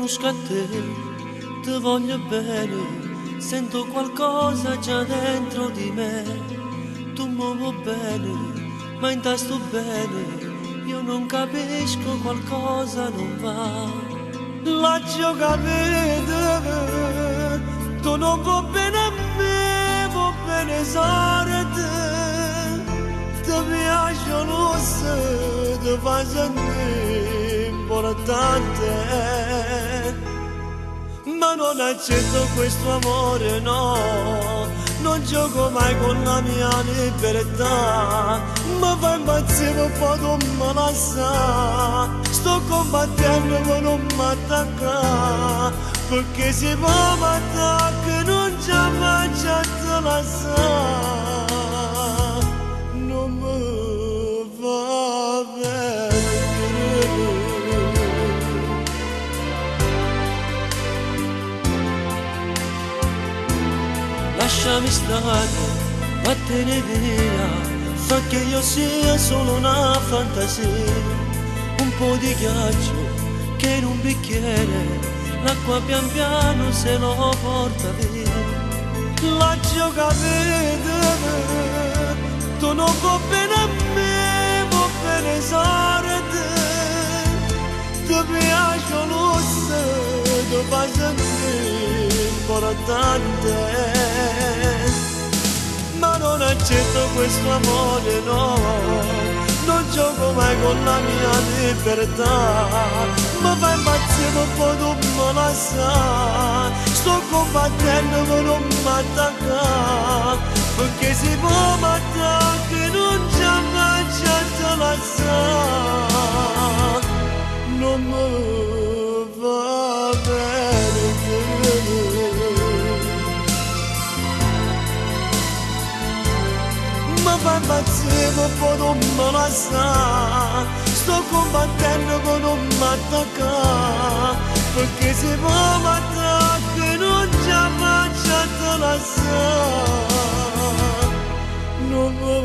conosco a te, ti voglio bene, sento qualcosa già dentro di me. Tu muovo bene, ma intasto bene, io non capisco, qualcosa non va. La gioca vede, tu non vuoi bene a me, vuoi bene solo te. Ti piace l'osso, ti fa sentire importante. Ma non accetto questo amore, no, non gioco mai con la mia libertà. Mi fa impazzire un po', non me la sa. Sto combattendo ma non mi attacca, perché se può mi attacca non ce la faccio a te la sa. Non mi va bene. Lasciami stare, vattene via, fa che io sia solo una fantasia. Un po' di ghiaccio che in un bicchiere, l'acqua pian piano se lo porta via. La gioca vede, tu non vuoi bene a me, vuoi bene solo te. Ti piace l'osso, ti fa sentire importante. Ma non accetto questo amore, no, non gioco mai con la mia libertà. Mi fa impazzire un po', non me la sa. Sto combattendo ma non mi attacca, perché se può mi attacca non ce la faccio a te la sa. Non mi va bene. Mi fa impazzire un po', non me la sa. Sto combattendo ma non mi attacca, perché se può mi attacca non ce la faccio a te la sa. Non mi